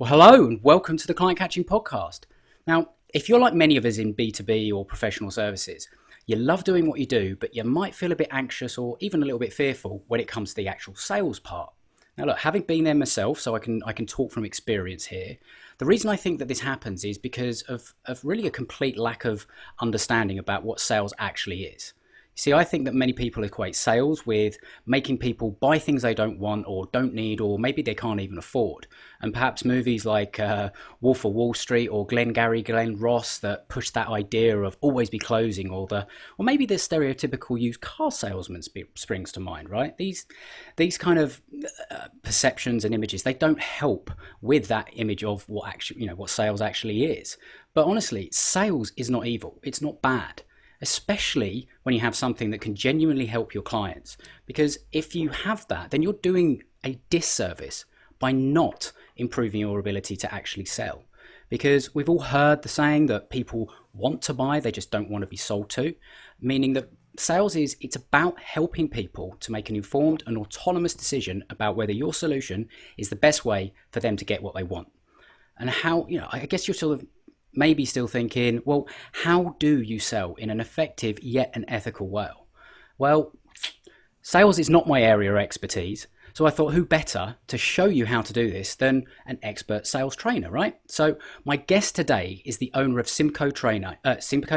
Well, hello and welcome to the Client Catching Podcast. Now, if you're like many of us in B2B or professional services, you love doing what you do, but you might feel a bit anxious or even a little bit fearful when it comes to the actual sales part. Now, look, having been there myself, so I can talk from experience here. The reason I think that this happens is because of really a complete lack of understanding about what sales actually is. See, I think that many people equate sales with making people buy things they don't want or don't need, or maybe they can't even afford. And perhaps movies like Wolf of Wall Street or Glengarry Glen Ross that push that idea of always be closing, or maybe the stereotypical used car salesman springs to mind, right? These kind of perceptions and images, they don't help with that image of what sales actually is. But honestly, sales is not evil. It's not bad, especially when you have something that can genuinely help your clients. Because if you have that, then you're doing a disservice by not improving your ability to actually sell. Because we've all heard the saying that people want to buy, they just don't want to be sold to, meaning that sales it's about helping people to make an informed and autonomous decision about whether your solution is the best way for them to get what they want. And how, I guess you're sort of maybe still thinking, well, how do you sell in an effective yet an ethical way? Well, sales is not my area of expertise. So I thought, who better to show you how to do this than an expert sales trainer, right? So my guest today is the owner of Symco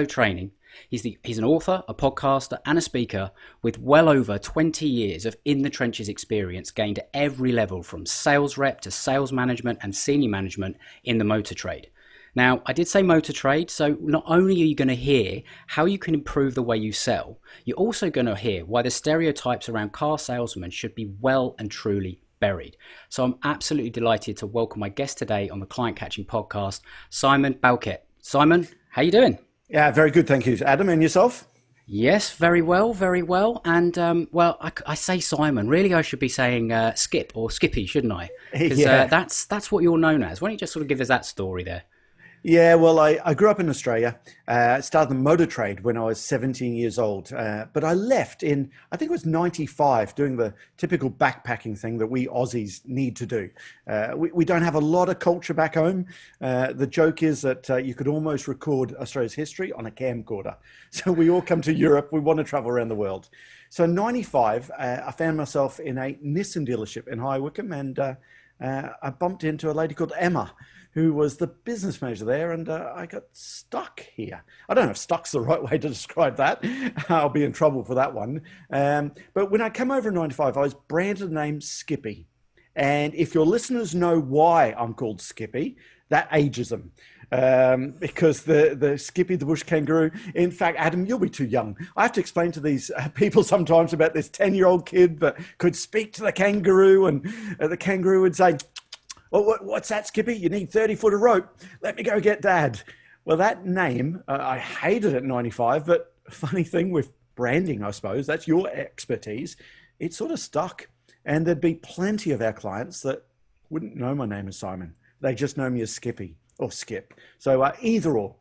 Training. He's an author, a podcaster, and a speaker with well over 20 years of in the trenches experience gained at every level, from sales rep to sales management and senior management in the motor trade. Now, I did say motor trade, so not only are you going to hear how you can improve the way you sell, you're also going to hear why the stereotypes around car salesmen should be well and truly buried. So I'm absolutely delighted to welcome my guest today on the Client Catching Podcast, Simon Bowkett. Simon, how you doing? Yeah, very good, thank you. Adam, and yourself? Yes, very well, very well. And I say Simon. Really, I should be saying Skip or Skippy, shouldn't I? Because that's what you're known as. Why don't you just sort of give us that story there? Yeah, well, I grew up in Australia. Started the motor trade when I was 17 years old. But I left in, I think it was 95, doing the typical backpacking thing that we Aussies need to do. We don't have a lot of culture back home. The joke is that you could almost record Australia's history on a camcorder. So we all come to Europe. We want to travel around the world. So in 95, I found myself in a Nissan dealership in High Wycombe, and I bumped into a lady called Emma, who was the business manager there, and I got stuck here. I don't know if stuck's the right way to describe that. I'll be in trouble for that one. But when I came over in 95, I was branded the name Skippy. And if your listeners know why I'm called Skippy, that ages them. Because the Skippy, the bush kangaroo, in fact, Adam, you'll be too young. I have to explain to these people sometimes about this 10-year-old kid that could speak to the kangaroo, and the kangaroo would say, "Well, what's that, Skippy? You need 30 foot of rope. Let me go get Dad." Well, that name, I hated it at 95, but funny thing with branding, I suppose, that's your expertise. It sort of stuck. And there'd be plenty of our clients that wouldn't know my name as Simon. They just know me as Skippy or Skip. So either or,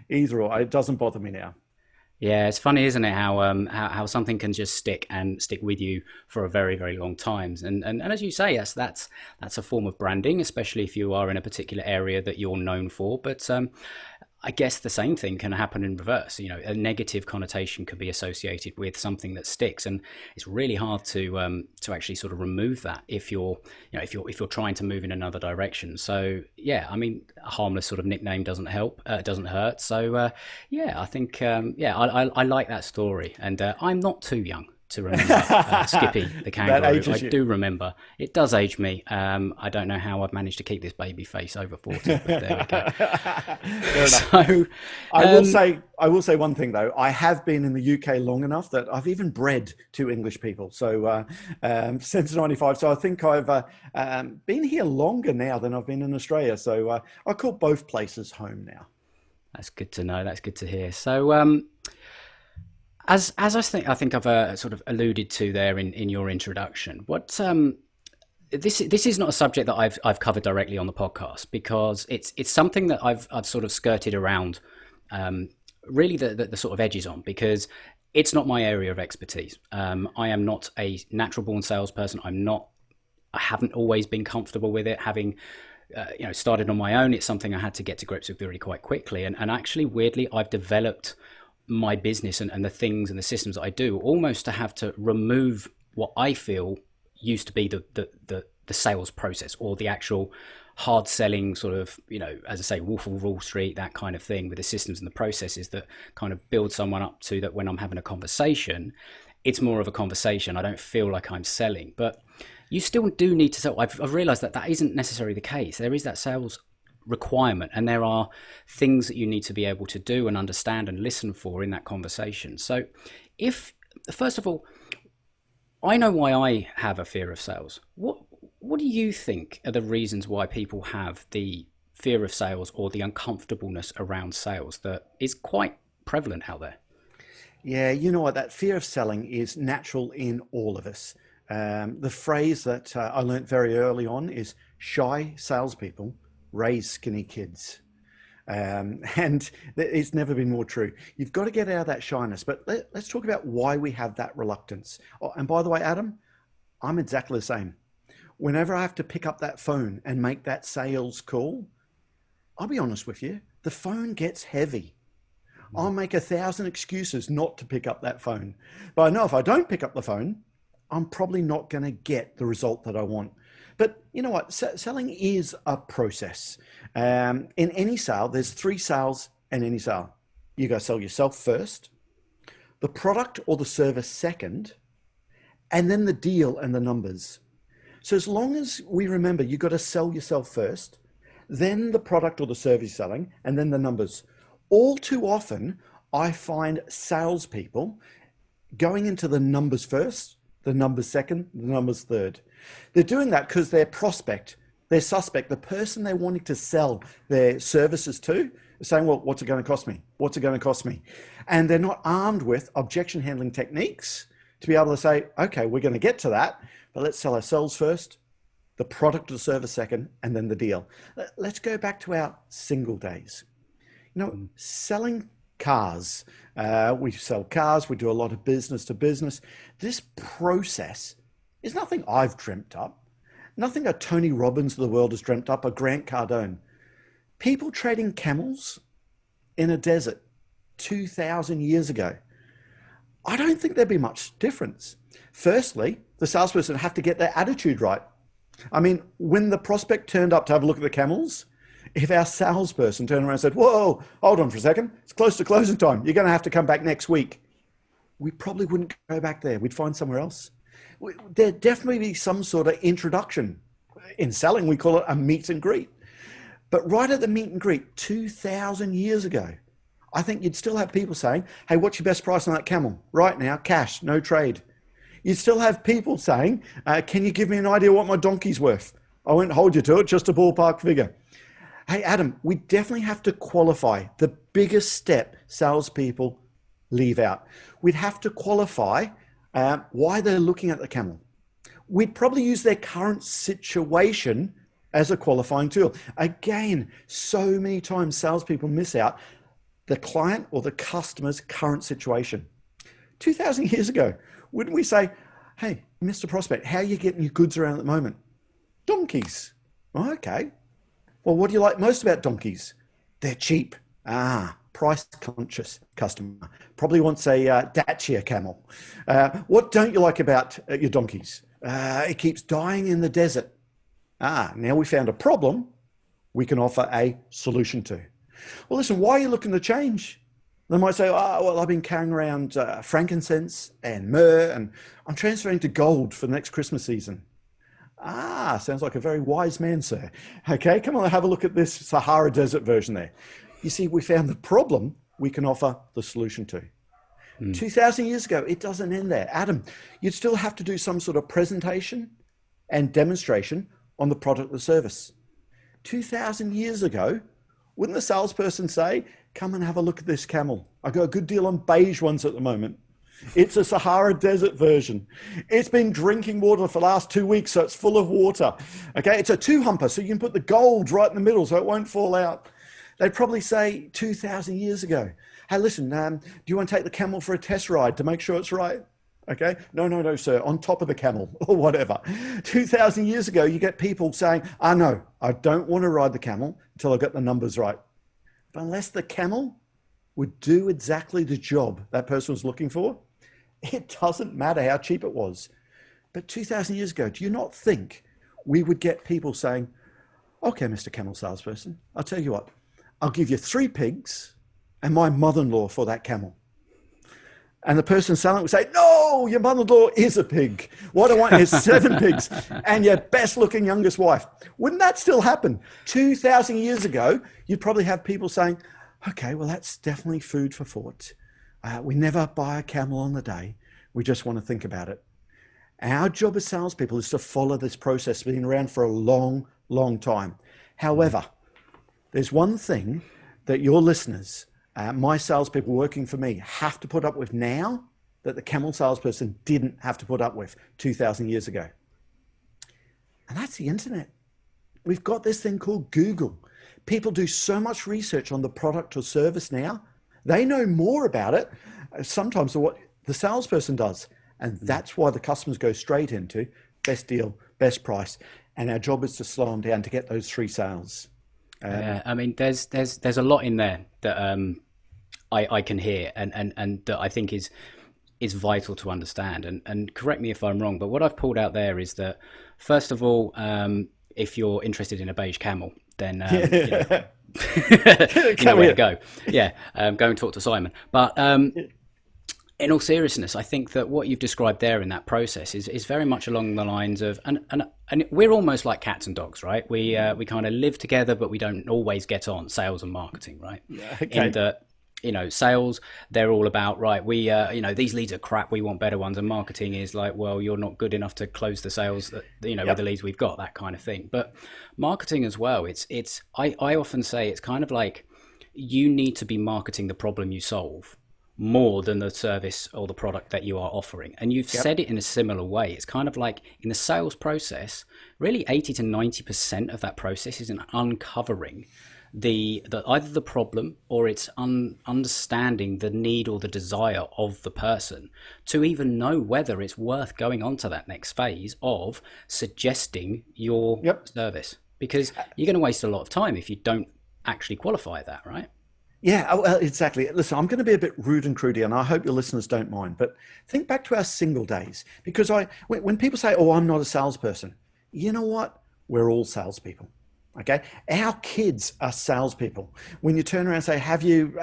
it doesn't bother me now. Yeah, it's funny, isn't it, how something can just stick with you for a very, very long time. And as you say, yes, that's a form of branding, especially if you are in a particular area that you're known for. But I guess the same thing can happen in reverse. A negative connotation could be associated with something that sticks, and it's really hard to actually sort of remove that if you're trying to move in another direction. So yeah, I mean, a harmless sort of nickname doesn't help, doesn't hurt. So I think I like that story, and I'm not too young to remember Skippy the kangaroo. I do remember. It does age me. I don't know how I've managed to keep this baby face over 40, but there we go. Fair enough. So, I will say one thing though. I have been in the UK long enough that I've even bred two English people. So since 95. So I think I've been here longer now than I've been in Australia. So I call both places home now. That's good to know. That's good to hear. So As I think I've sort of alluded to there in your introduction, this is not a subject that I've covered directly on the podcast, because it's something that I've sort of skirted around, really the sort of edges on, because it's not my area of expertise. I am not a natural born salesperson. I haven't always been comfortable with it, having started on my own. It's something I had to get to grips with really quite quickly. And actually, weirdly, I've developed my business and the things and the systems that I do almost to have to remove what I feel used to be the sales process, or the actual hard selling sort of, as I say, Wolf of Wall Street, that kind of thing, with the systems and the processes that kind of build someone up to that when I'm having a conversation, it's more of a conversation. I don't feel like I'm selling. But you still do need to sell. I've realized that isn't necessarily the case. There is that sales requirement, and there are things that you need to be able to do and understand and listen for in that conversation. So if, first of all, I know why I have a fear of sales. What do you think are the reasons why people have the fear of sales or the uncomfortableness around sales that is quite prevalent out there? Yeah, you know what? That fear of selling is natural in all of us. The phrase that I learned very early on is shy salespeople raise skinny kids. And it's never been more true. You've got to get out of that shyness. But let's talk about why we have that reluctance. Oh, and by the way, Adam, I'm exactly the same. Whenever I have to pick up that phone and make that sales call, I'll be honest with you, the phone gets heavy. I'll make 1,000 excuses not to pick up that phone. But I know if I don't pick up the phone, I'm probably not going to get the result that I want. But you know what? Selling is a process. In any sale, there's 3 sales in any sale. You got to sell yourself first, the product or the service second, and then the deal and the numbers. So as long as we remember, you got to sell yourself first, then the product or the service selling, and then the numbers. All too often, I find salespeople going into the numbers first, the numbers second, the numbers third. They're doing that because their prospect, their suspect, the person they're wanting to sell their services to, is saying, well, what's it going to cost me? What's it going to cost me? And they're not armed with objection handling techniques to be able to say, okay, we're going to get to that, but let's sell ourselves first, the product or the service second, and then the deal. Let's go back to our single days. Selling cars, we sell cars, we do a lot of business to business. This process is nothing I've dreamt up, nothing a Tony Robbins of the world has dreamt up, a Grant Cardone. People trading camels in a desert 2,000 years ago. I don't think there'd be much difference. Firstly, the salesperson would have to get their attitude right. I mean, when the prospect turned up to have a look at the camels, if our salesperson turned around and said, whoa, hold on for a second, it's close to closing time, you're going to have to come back next week, we probably wouldn't go back there. We'd find somewhere else. There'd definitely be some sort of introduction. In selling, we call it a meet and greet. But right at the meet and greet, 2,000 years ago, I think you'd still have people saying, hey, what's your best price on that camel? Right now, cash, no trade. You'd still have people saying, can you give me an idea what my donkey's worth? I won't hold you to it, just a ballpark figure. Hey, Adam, we definitely have to qualify the biggest step salespeople leave out. We'd have to qualify why they're looking at the camel. We'd probably use their current situation as a qualifying tool. Again, so many times salespeople miss out the client or the customer's current situation. 2,000 years ago, wouldn't we say, hey, Mr. Prospect, how are you getting your goods around at the moment? Donkeys. Oh, okay. Well, what do you like most about donkeys? They're cheap. Price conscious customer. Probably wants a Dacia camel. What don't you like about your donkeys? It keeps dying in the desert. Now we found a problem we can offer a solution to. Well, listen, why are you looking to change? They might say, well, I've been carrying around frankincense and myrrh, and I'm transferring to gold for the next Christmas season. Sounds like a very wise man, sir. Okay, come on, have a look at this Sahara Desert version there. You see, we found the problem we can offer the solution to. 2,000 years ago, it doesn't end there. Adam, you'd still have to do some sort of presentation and demonstration on the product or service. 2,000 years ago, wouldn't the salesperson say, come and have a look at this camel. I've got a good deal on beige ones at the moment. It's a Sahara Desert version. It's been drinking water for the last 2 weeks, so it's full of water. Okay, it's a 2-humper, so you can put the gold right in the middle so it won't fall out. They'd probably say 2,000 years ago, hey, listen, do you want to take the camel for a test ride to make sure it's right? Okay. No, no, no, sir. On top of the camel or whatever. 2,000 years ago, you get people saying, no, I don't want to ride the camel until I get the numbers right. But unless the camel would do exactly the job that person was looking for, it doesn't matter how cheap it was. But 2,000 years ago, do you not think we would get people saying, okay, Mr. Camel salesperson, I'll tell you what, I'll give you 3 pigs and my mother-in-law for that camel. And the person selling would say, no, your mother-in-law is a pig. What I want is 7 pigs and your best-looking youngest wife. Wouldn't that still happen? 2,000 years ago, you'd probably have people saying, okay, well, that's definitely food for thought. We never buy a camel on the day. We just want to think about it. Our job as salespeople is to follow this process. It's been around for a long, long time. However, there's one thing that your listeners, my salespeople working for me, have to put up with now that the camel salesperson didn't have to put up with 2,000 years ago. And that's the internet. We've got this thing called Google. People do so much research on the product or service now. They know more about it sometimes than what the salesperson does. And that's why the customers go straight into best deal, best price. And our job is to slow them down to get those 3 sales. Yeah, I mean, there's a lot in there that I can hear and that I think is vital to understand. And correct me if I'm wrong, but what I've pulled out there is that, first of all, if you're interested in a beige camel, then you know where to go. Yeah, go and talk to Simon. But in all seriousness, I think that what you've described there in that process is very much along the lines of, and we're almost like cats and dogs, right? We kind of live together, but we don't always get on, sales and marketing, right? Yeah, okay. In that, sales, they're all about, right, we, these leads are crap, we want better ones. And marketing is like, well, you're not good enough to close the sales that, with the leads we've got, that kind of thing. But marketing as well, I often say it's kind of like you need to be marketing the problem you solve more than the service or the product that you are offering. And you've said it in a similar way. It's kind of like in the sales process, really 80 to 90% of that process is in uncovering the either the problem or it's understanding the need or the desire of the person to even know whether it's worth going on to that next phase of suggesting your service, because you're going to waste a lot of time if you don't actually qualify that, right? Yeah, well, exactly. Listen, I'm going to be a bit rude and crude here, and I hope your listeners don't mind, but think back to our single days, because when people say, oh, I'm not a salesperson, you know what? We're all salespeople. Okay. Our kids are salespeople. When you turn around and say, have you,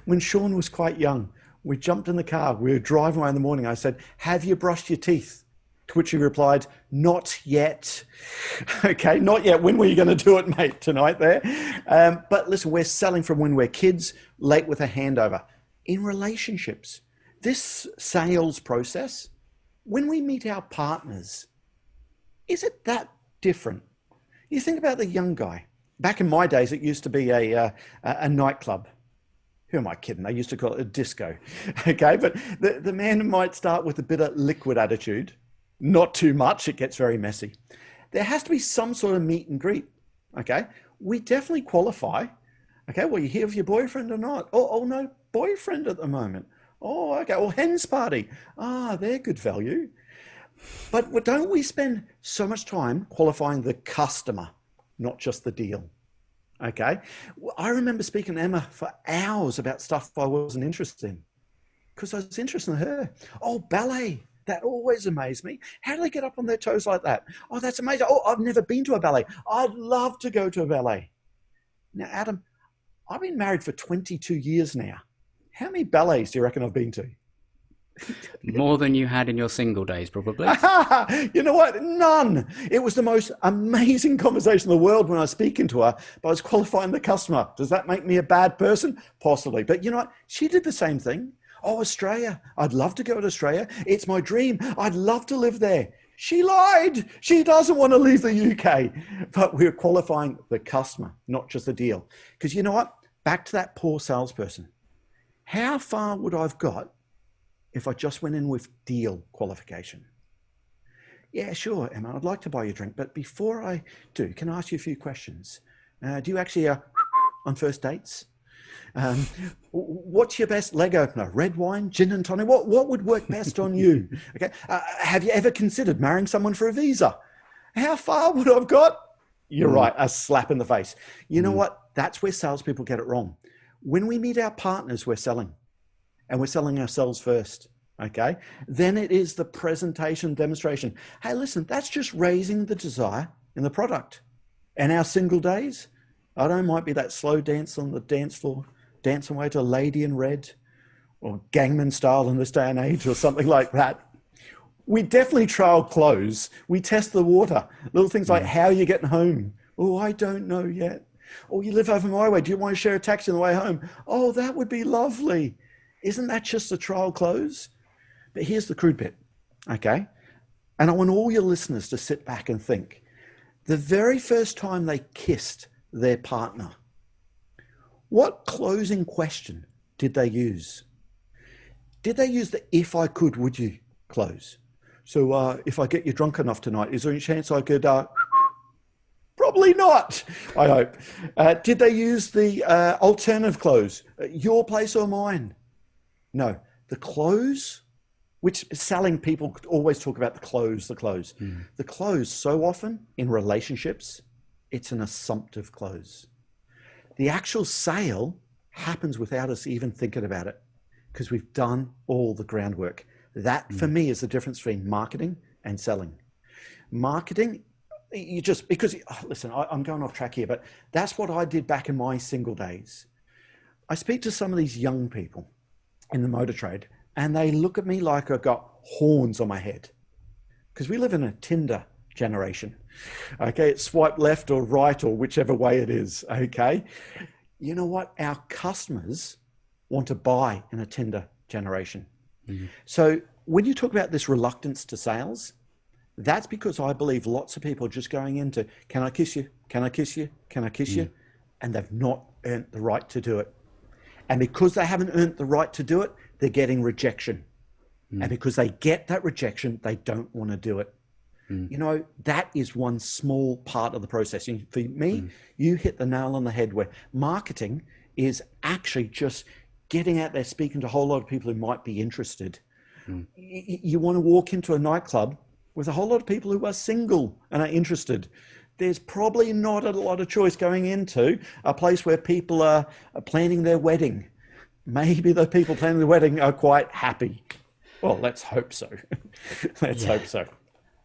when Sean was quite young, we jumped in the car, we were driving away in the morning. I said, have you brushed your teeth? To which he replied, not yet. Okay, not yet. When were you going to do it, mate? Tonight there. But listen, we're selling from when we're kids, late with a handover. In relationships, this sales process, when we meet our partners, is it that different? You think about the young guy. Back in my days, it used to be a nightclub. Who am I kidding? I used to call it a disco. Okay, but the man might start with a bit of liquid attitude. Not too much, it gets very messy. There has to be some sort of meet and greet. Okay, we definitely qualify. Okay, well, you here with your boyfriend or not? Oh, no boyfriend at the moment. Oh, okay, well, hen's party. They're good value. But don't we spend so much time qualifying the customer, not just the deal? Okay. I remember speaking to Emma for hours about stuff I wasn't interested in because I was interested in her. Oh, ballet. That always amazed me. How do they get up on their toes like that? Oh, that's amazing. Oh, I've never been to a ballet. I'd love to go to a ballet. Now, Adam, I've been married for 22 years now. How many ballets do you reckon I've been to? More than you had in your single days, probably. You know what? None. It was the most amazing conversation in the world when I was speaking to her, but I was qualifying the customer. Does that make me a bad person? Possibly. But you know what? She did the same thing. Oh, Australia. I'd love to go to Australia. It's my dream. I'd love to live there. She lied. She doesn't want to leave the UK. But we're qualifying the customer, not just the deal. Because you know what? Back to that poor salesperson. How far would I have got if I just went in with deal qualification? Yeah, sure, Emma, I'd like to buy you a drink. But before I do, can I ask you a few questions? Do you actually on first dates? Um, what's your best leg opener? Red wine, gin and tonic? What would work best on you? Okay. Have you ever considered marrying someone for a visa? How far would I've got? You're right, a slap in the face. You know what? That's where salespeople get it wrong. When we meet our partners, we're selling, and we're selling ourselves first. Okay. Then it is the presentation, demonstration. Hey, listen, that's just raising the desire in the product. And our single days, I don't know, might be that slow dance on the dance floor, dancing away to Lady in Red or Gangnam Style in this day and age or something like that. We definitely trial clothes. We test the water. Little things like, how are you getting home? Oh, I don't know yet. Oh, you live over my way. Do you want to share a taxi on the way home? Oh, that would be lovely. Isn't that just a trial close? But here's the crude bit, okay? And I want all your listeners to sit back and think. The very first time they kissed their partner, what closing question did they use? Did they use the "if I could, would you" close? So if I get you drunk enough tonight, is there any chance I could... Probably not, I hope. Did they use the alternative close? Your place or mine? No, the close, which selling people always talk about the close. The close, so often in relationships, it's an assumptive close. The actual sale happens without us even thinking about it because we've done all the groundwork. That, for me, is the difference between marketing and selling. Marketing, you just, because, listen, I'm going off track here, but that's what I did back in my single days. I speak to some of these young people in the motor trade, and they look at me like I've got horns on my head because we live in a Tinder generation. Okay, it's swipe left or right or whichever way it is. Okay, you know what? Our customers want to buy in a Tinder generation. So when you talk about this reluctance to sales, that's because I believe lots of people are just going into, can I kiss you? Can I kiss you? Can I kiss you? And they've not earned the right to do it. And because they haven't earned the right to do it, they're getting rejection. And because they get that rejection, they don't want to do it. You know, that is one small part of the process. And for me, you hit the nail on the head where marketing is actually just getting out there, speaking to a whole lot of people who might be interested. You want to walk into a nightclub with a whole lot of people who are single and are interested. There's probably not a lot of choice going into a place where people are planning their wedding. Maybe the people planning the wedding are quite happy. Well, let's hope so. Let's hope so.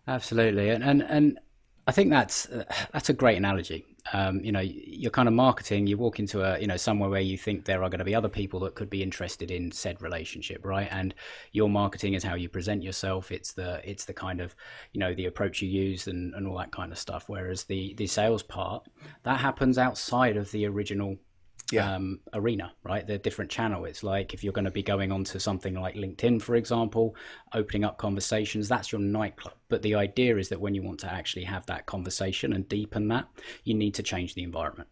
Absolutely. And I think that's a great analogy. You know, you're kind of marketing, you walk into somewhere where you think there are going to be other people that could be interested in said relationship, right? And your marketing is how you present yourself. It's the kind of, the approach you use and all that kind of stuff. Whereas the sales part, that happens outside of the original arena, right? The different channel. It's like if you're going to be going onto something like LinkedIn, for example, opening up conversations, that's your nightclub. But the idea is that when you want to actually have that conversation and deepen that, you need to change the environment.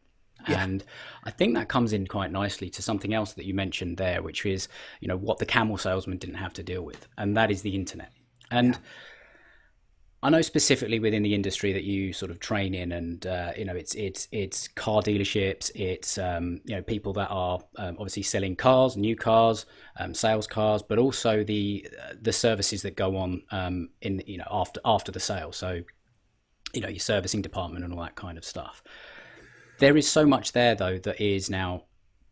And I think that comes in quite nicely to something else that you mentioned there, which is, what the camel salesman didn't have to deal with, and that is the internet. And I know specifically within the industry that you sort of train in, and it's car dealerships, it's people that are obviously selling cars, new cars, sales cars, but also the services that go on after the sale. So your servicing department and all that kind of stuff. There is so much there though that is now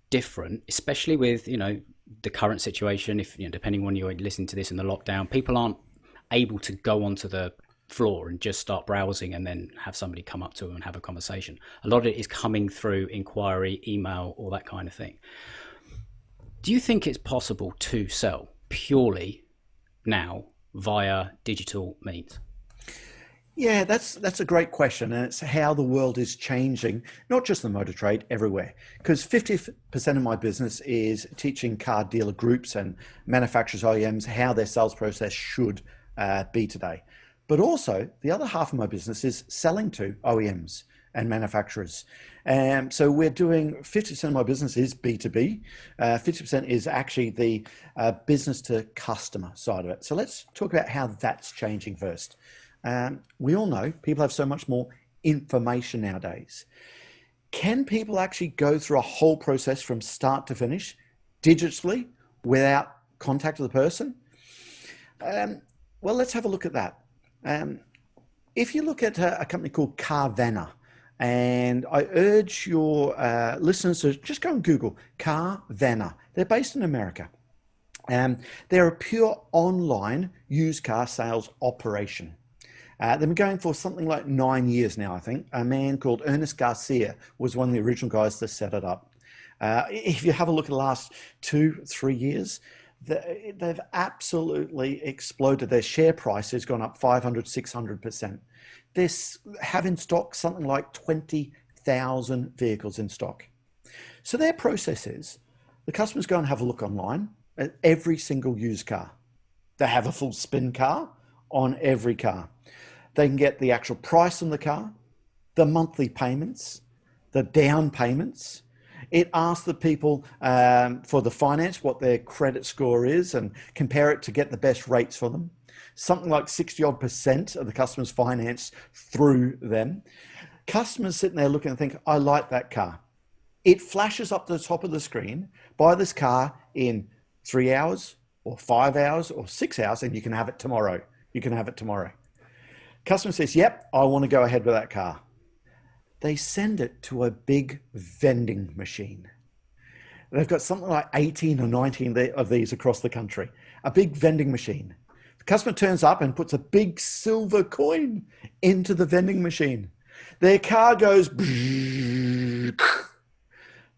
different, especially with the current situation. If depending on you're listening to this in the lockdown, people aren't able to go onto the floor and just start browsing and then have somebody come up to them and have a conversation. A lot of it is coming through inquiry, email, all that kind of thing. Do you think it's possible to sell purely now via digital means? Yeah, that's a great question, and it's how the world is changing, not just the motor trade, everywhere. Because 50% of my business is teaching car dealer groups and manufacturers, OEMs, how their sales process should be today. But also, the other half of my business is selling to OEMs and manufacturers. So we're doing 50% of my business is B2B. 50% is actually the business to customer side of it. So let's talk about how that's changing first. We all know people have so much more information nowadays. Can people actually go through a whole process from start to finish digitally without contact with the person? Well, let's have a look at that. If you look at a company called Carvana, and I urge your listeners to just go and Google Carvana. They're based in America. They're a pure online used car sales operation. They've been going for something like 9 years now, I think. A man called Ernest Garcia was one of the original guys that set it up. If you have a look at the last 2-3 years, they've absolutely exploded. Their share price has gone up 500-600%. They have in stock something like 20,000 vehicles in stock. So their process is the customers go and have a look online at every single used car. They have a full spin car on every car. They can get the actual price on the car, the monthly payments, the down payments. It asks the people for the finance what their credit score is and compare it to get the best rates for them. Something like 60% of the customers finance through them. Customers sitting there looking and think, I like that car. It flashes up to the top of the screen, buy this car in 3 hours or 5 hours or 6 hours and you can have it tomorrow. You can have it tomorrow. Customer says, yep, I want to go ahead with that car. They send it to a big vending machine. They've got something like 18 or 19 of these across the country. A big vending machine. The customer turns up and puts a big silver coin into the vending machine. Their car goes,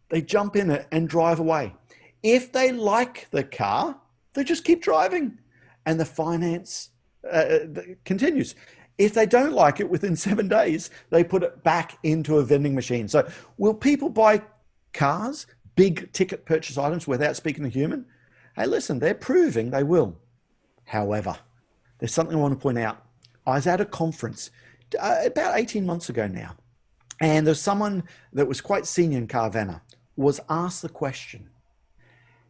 they jump in it and drive away. If they like the car, they just keep driving and the finance continues. If they don't like it, within 7 days, they put it back into a vending machine. So will people buy cars, big ticket purchase items without speaking to a human? Hey, listen, they're proving they will. However, there's something I want to point out. I was at a conference about 18 months ago now, and there's someone that was quite senior in Carvana was asked the question,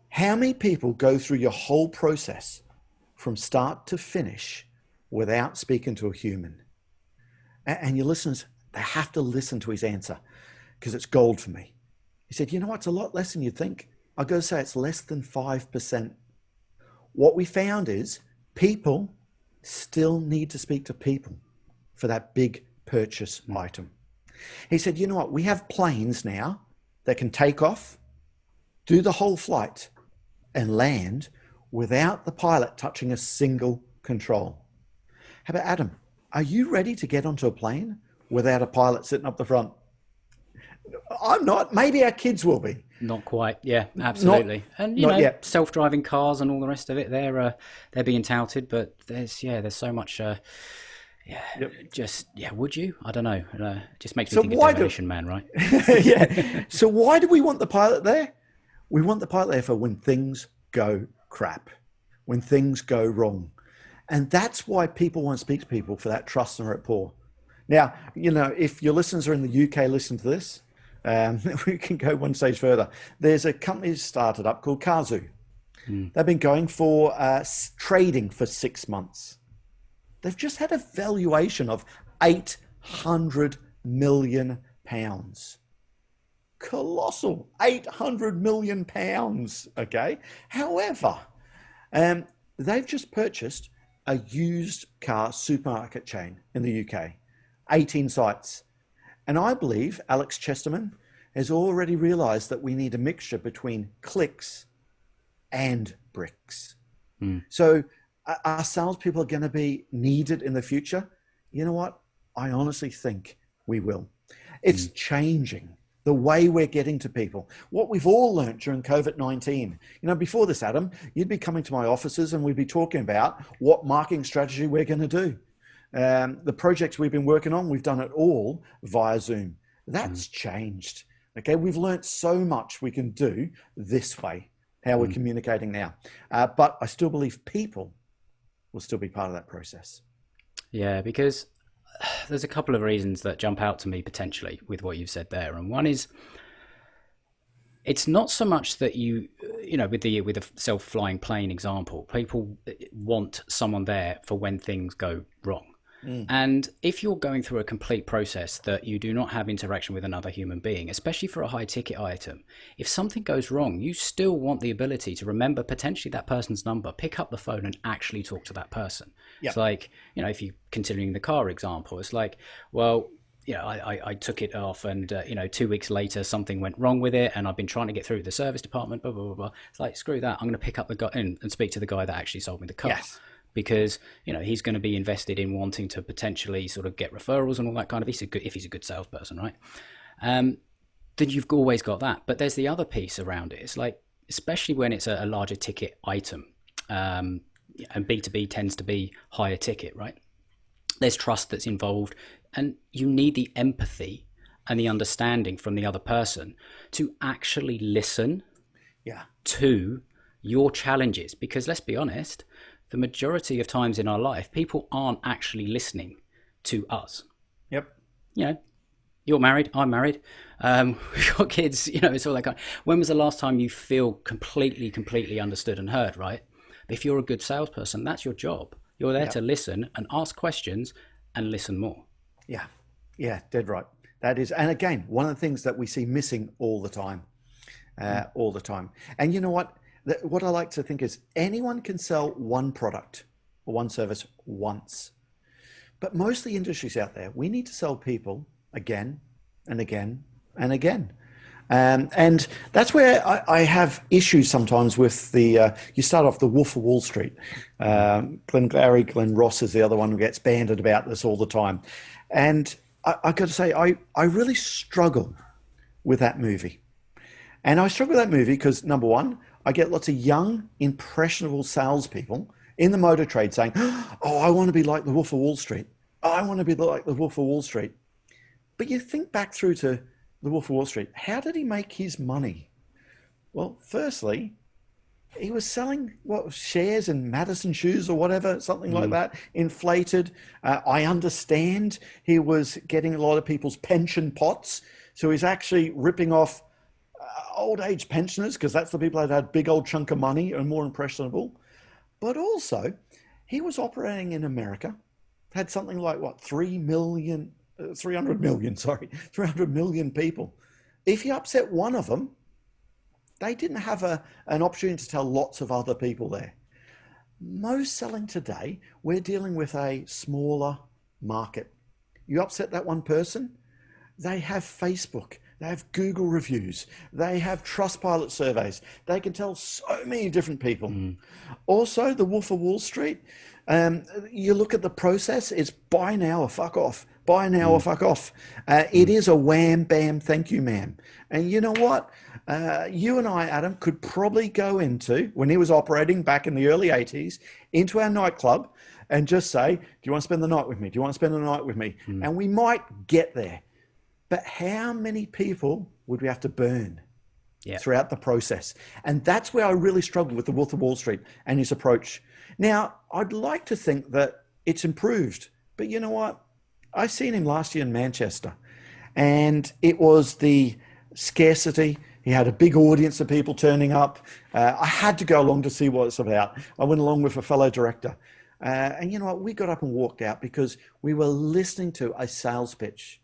how many people go through your whole process from start to finish without speaking to a human? And your listeners, they have to listen to his answer because it's gold for me. He said, you know what, it's a lot less than you'd think. I've got to say it's less than 5%. What we found is people still need to speak to people for that big purchase item. He said, you know what, we have planes now that can take off, do the whole flight and land without the pilot touching a single control. How about Adam? Are you ready to get onto a plane without a pilot sitting up the front? I'm not. Maybe our kids will be. Not quite. Yeah, absolutely. And you know, yet. self-driving cars and all the rest of it, they're being touted, but there's so much. Would you? I don't know. It just makes me think of Demolition Man, right? Yeah. So why do we want the pilot there? We want the pilot there for when things go crap, when things go wrong. And that's why people want to speak to people, for that trust and rapport. Now, you know, if your listeners are in the UK, listen to this. We can go one stage further. There's a company started up called Cazoo. They've been going for trading for 6 months. They've just had a valuation of £800 million. Colossal, £800 million, okay? However, they've just purchased a used car supermarket chain in the UK, 18 sites. And I believe Alex Chesterman has already realized that we need a mixture between clicks and bricks. So our salespeople are going to be needed in the future. You know what? I honestly think we will. It's changing the way we're getting to people. What we've all learned during COVID-19, you know, before this, Adam, you'd be coming to my offices and we'd be talking about what marketing strategy we're going to do. The projects we've been working on, we've done it all via Zoom. That's changed. Okay, we've learned so much we can do this way, how we're communicating now. But I still believe people will still be part of that process. Yeah, because there's a couple of reasons that jump out to me potentially with what you've said there. And one is, it's not so much that you know, with the self-flying plane example, people want someone there for when things go wrong. And if you're going through a complete process that you do not have interaction with another human being, especially for a high ticket item, if something goes wrong, you still want the ability to remember potentially that person's number, pick up the phone and actually talk to that person. Yep. It's like, if you're considering the car example, it's like, well, I took it off and, 2 weeks later, something went wrong with it and I've been trying to get through the service department, blah, blah, blah, blah. It's like, screw that. I'm going to pick up the guy and speak to the guy that actually sold me the car. Yes. Because, he's going to be invested in wanting to potentially sort of get referrals and all that kind of, if he's a good salesperson, right? Then you've always got that. But there's the other piece around it. It's like, especially when it's a larger ticket item, and B2B tends to be higher ticket, right? There's trust that's involved, and you need the empathy and the understanding from the other person to actually listen to your challenges. Because let's be honest, the majority of times in our life, people aren't actually listening to us. Yep. You're married, I'm married, we've got kids, it's all that kind of, when was the last time you feel completely understood and heard, right? If you're a good salesperson, that's your job. You're there to listen and ask questions and listen more. Yeah, dead right. That is, and again, one of the things that we see missing all the time. And you know what? What I like to think is anyone can sell one product or one service once. But most of the industries out there, we need to sell people again and again and again. And that's where I have issues sometimes with you start off the Wolf of Wall Street. Glenn Ross is the other one who gets banded about this all the time. And I got to say, I really struggle with that movie. And I struggle with that movie because, number one, I get lots of young, impressionable salespeople in the motor trade saying, oh, I want to be like the Wolf of Wall Street. I want to be like the Wolf of Wall Street. But you think back through to the Wolf of Wall Street. How did he make his money? Well, firstly, he was selling shares in Madison shoes or whatever, something like that, inflated. I understand he was getting a lot of people's pension pots. So he's actually ripping off old age pensioners because that's the people that had big old chunk of money and more impressionable. But also, he was operating in America, had something like 300 million people. If you upset one of them, they didn't have an opportunity to tell lots of other people there. Most selling today, we're dealing with a smaller market. You upset that one person, they have Facebook, they have Google reviews, they have Trustpilot surveys. They can tell so many different people. Also, the Wolf of Wall Street, you look at the process, it's buy now or fuck off. Buy now or fuck off. It is a wham, bam, thank you, ma'am. And you know what? You and I, Adam, could probably go into, when he was operating back in the early 80s, into our nightclub and just say, do you want to spend the night with me? Do you want to spend the night with me? And we might get there. But how many people would we have to burn throughout the process? And that's where I really struggle with the Wolf of Wall Street and his approach. Now, I'd like to think that it's improved. But you know what? I seen him last year in Manchester, and it was the scarcity. He had a big audience of people turning up. I had to go along to see what it's about. I went along with a fellow director. And you know what? We got up and walked out because we were listening to a sales pitch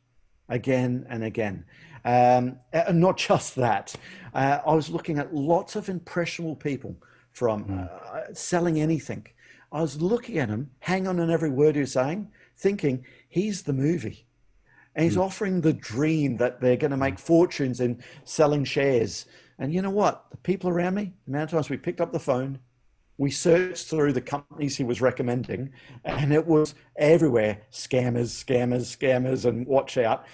again and again. And not just that. I was looking at lots of impressionable people from selling anything. I was looking at him, hang on every word he was saying, thinking he's the movie. And he's offering the dream that they're going to make fortunes in selling shares. And you know what? The people around me, the amount of times we picked up the phone, we searched through the companies he was recommending, and it was everywhere, scammers, and watch out.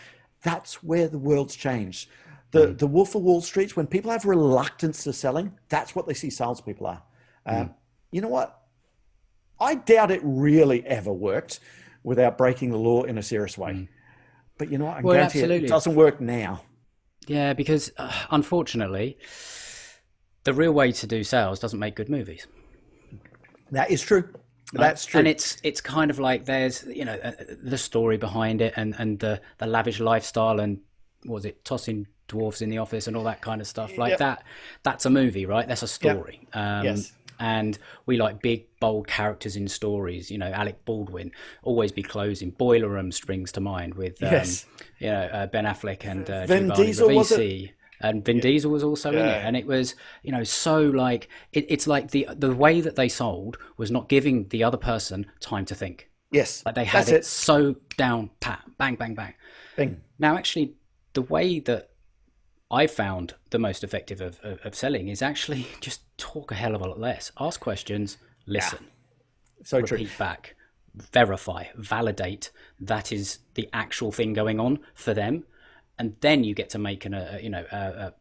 That's where the world's changed. The Wolf of Wall Street, when people have reluctance to selling, that's what they see salespeople are. You know what? I doubt it really ever worked without breaking the law in a serious way. But you know what? I guarantee it doesn't work now. Yeah, because unfortunately, the real way to do sales doesn't make good movies. That is true. That's true. And it's kind of like there's, the story behind it and the lavish lifestyle and, what was it, tossing dwarfs in the office and all that kind of stuff like that. That's a movie, right? That's a story. Yes. And we like big, bold characters in stories. You know, Alec Baldwin, Always Be Closing. Boiler Room springs to mind with, Yes. Ben Affleck and Vin Giovanni Diesel, was it? Ribisi. And Vin Yeah. Diesel was also in it. Yeah. And it was, so like, it's like the way that they sold was not giving the other person time to think. Yes. Like they had That's it it. so down pat, bang, bang, bang. Bing. Now, actually, the way that I found the most effective of selling is actually just talk a hell of a lot less. Ask questions, Yeah. listen, So true. repeat back, verify, validate that is the actual thing going on for them, and then you get to make a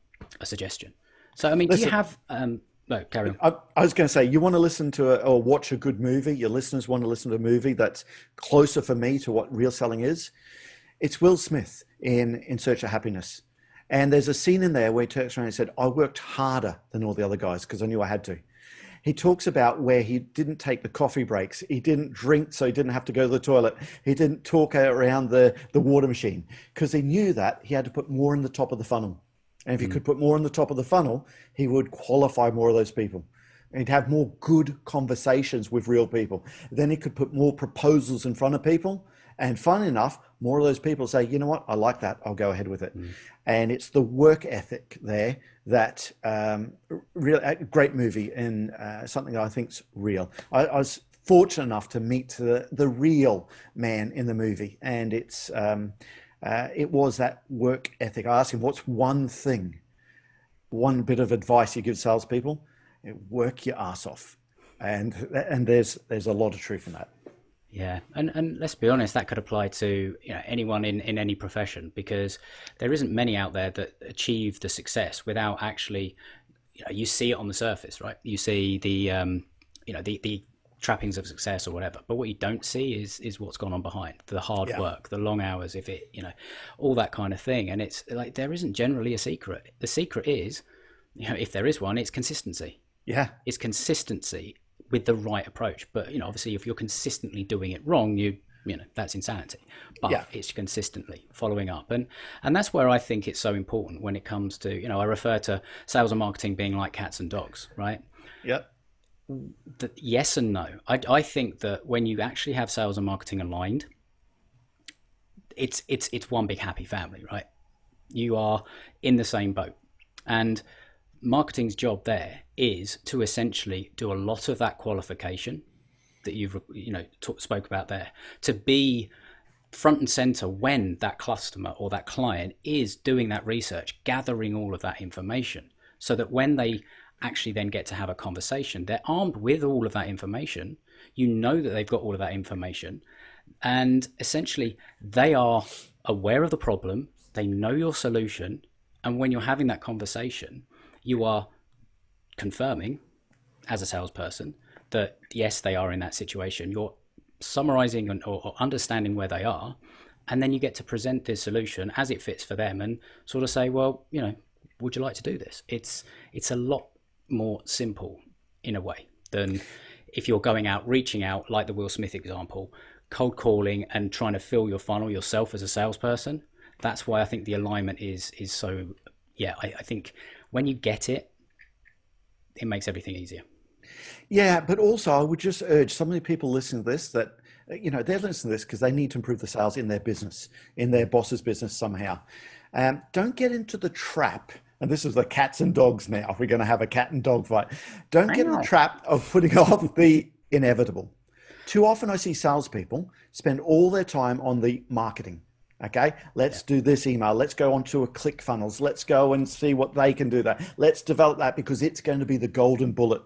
suggestion. So, I mean, do you Listen, have? No, carry on. I was going to say, you want to listen to or watch a good movie. Your listeners want to listen to a movie that's closer for me to what real selling is. It's Will Smith in Search of Happiness. And there's a scene in there where he turns around and said, I worked harder than all the other guys because I knew I had to. He talks about where he didn't take the coffee breaks. He didn't drink so he didn't have to go to the toilet. He didn't talk around the water machine because he knew that he had to put more in the top of the funnel. And if he could put more in the top of the funnel, he would qualify more of those people. And he'd have more good conversations with real people. Then he could put more proposals in front of people. And funny enough, more of those people say, you know what, I like that, I'll go ahead with it. And it's the work ethic there that real great movie and something that I think's real. I was fortunate enough to meet the real man in the movie, and it was that work ethic. I asked him, what's one bit of advice you give salespeople? Work your ass off. And there's a lot of truth in that. Yeah, and let's be honest, that could apply to anyone in any profession, because there isn't many out there that achieve the success without actually, you see it on the surface, right? You see the the trappings of success or whatever, but what you don't see is what's gone on behind, the hard work, the long hours, if it all that kind of thing. And it's like there isn't generally a secret. The secret is, if there is one, it's consistency. Yeah, It's consistency with the right approach. But obviously if you're consistently doing it wrong, that's insanity. But it's consistently following up, and that's where I think it's so important when it comes to I refer to sales and marketing being like cats and dogs, right? Yep. Yes and no. I think that when you actually have sales and marketing aligned, it's one big happy family, right? You are in the same boat, and marketing's job there is to essentially do a lot of that qualification that you've spoke about there, to be front and center when that customer or that client is doing that research, gathering all of that information, so that when they actually then get to have a conversation, they're armed with all of that information. That they've got all of that information, and essentially they are aware of the problem, they know your solution, and when you're having that conversation, you are confirming as a salesperson that yes, they are in that situation. You're summarizing or understanding where they are, and then you get to present this solution as it fits for them and sort of say, well, would you like to do this? It's a lot more simple in a way than if you're going out, reaching out, like the Will Smith example, cold calling and trying to fill your funnel yourself as a salesperson. That's why I think the alignment is so, I think when you get it, it makes everything easier. Yeah, but also I would just urge some of the people listening to this that, they're listening to this because they need to improve the sales in their business, in their boss's business somehow. Don't get into the trap, and this is the cats and dogs now. We're going to have a cat and dog fight. Don't get in the trap of putting off the inevitable. Too often I see salespeople spend all their time on the marketing. Okay, let's do this email. Let's go onto a ClickFunnels. Let's go and see what they can do that. Let's develop that because it's going to be the golden bullet.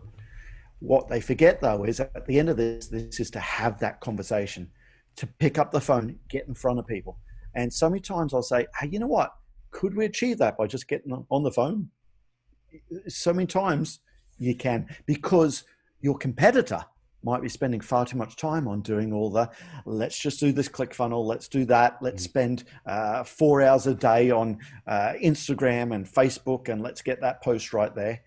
What they forget though is at the end of this is to have that conversation, to pick up the phone, get in front of people. And so many times I'll say, hey, you know what? Could we achieve that by just getting on the phone? So many times you can, because your competitor might be spending far too much time on doing all the, let's just do this ClickFunnel, let's do that, let's spend 4 hours a day on Instagram and Facebook, and let's get that post right there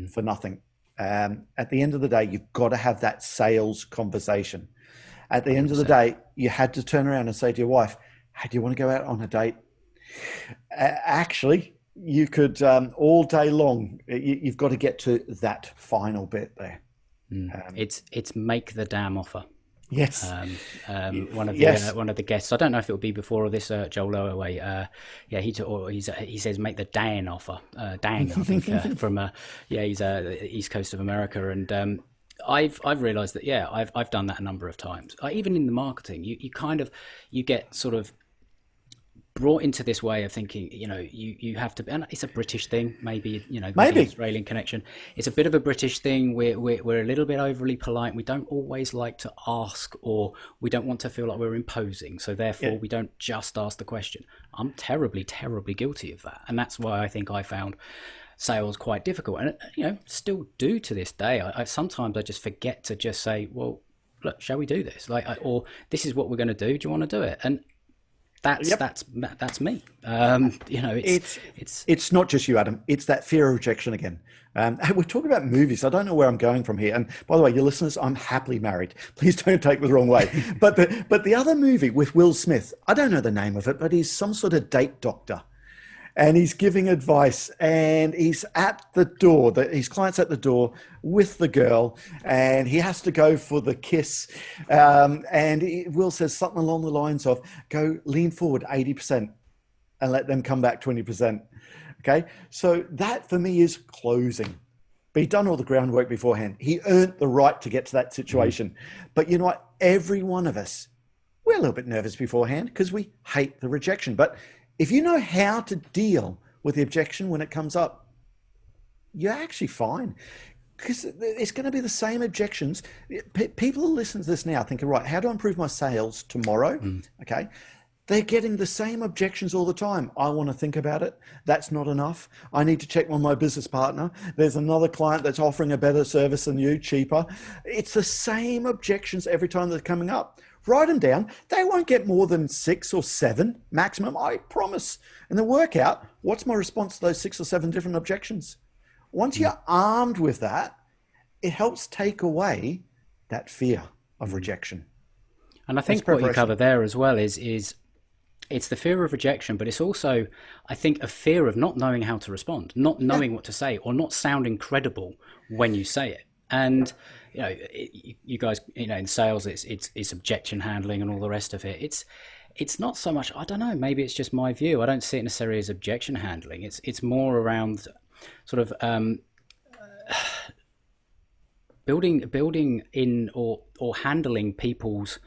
for nothing. At the end of the day, you've got to have that sales conversation. At the 100%. End of the day, you had to turn around and say to your wife, hey, do you want to go out on a date? Actually, you could all day long, you've got to get to that final bit there. It's make the damn offer. Yes. One of the guests. I don't know if it'll be before or this. Joel Lowaway. He says make the Dan offer. Dan, I think he's East Coast of America, and I've realised that I've done that a number of times. Even in the marketing, you get sort of brought into this way of thinking, you have to, and it's a British thing, maybe, maybe Australian connection. It's a bit of a British thing. We're a little bit overly polite. We don't always like to ask, or we don't want to feel like we're imposing. So therefore, we don't just ask the question. I'm terribly, terribly guilty of that, and that's why I think I found sales quite difficult, and still do to this day. Sometimes I just forget to just say, well, look, shall we do this? Or this is what we're going to do. Do you want to do it? And that's me. It's not just you, Adam. It's that fear of rejection again. We're talking about movies. I don't know where I'm going from here. And by the way, your listeners, I'm happily married. Please don't take me the wrong way. But the other movie with Will Smith, I don't know the name of it, but he's some sort of date doctor. And he's giving advice, and he's at the door. His client's at the door with the girl, and he has to go for the kiss. Will says something along the lines of, "Go lean forward 80% and let them come back 20%." Okay, so that for me is closing. But he'd done all the groundwork beforehand. He earned the right to get to that situation. But you know what? Every one of us, we're a little bit nervous beforehand because we hate the rejection. But if you know how to deal with the objection when it comes up, you're actually fine, because it's going to be the same objections. People who listen to this now thinking, right, how do I improve my sales tomorrow? Okay. They're getting the same objections all the time. I want to think about it. That's not enough. I need to check with my business partner. There's another client that's offering a better service than you, cheaper. It's the same objections every time they're coming up. Write them down. They won't get more than 6 or 7 maximum, I promise. And then work out, what's my response to those 6 or 7 different objections? Once you're armed with that, it helps take away that fear of rejection. And I think what you cover there as well is it's the fear of rejection, but it's also, I think, a fear of not knowing how to respond, not knowing what to say, or not sounding credible when you say it. And you guys, in sales, it's objection handling and all the rest of it. It's not so much. I don't know. Maybe it's just my view. I don't see it necessarily as objection handling. It's more around sort of building in or handling people's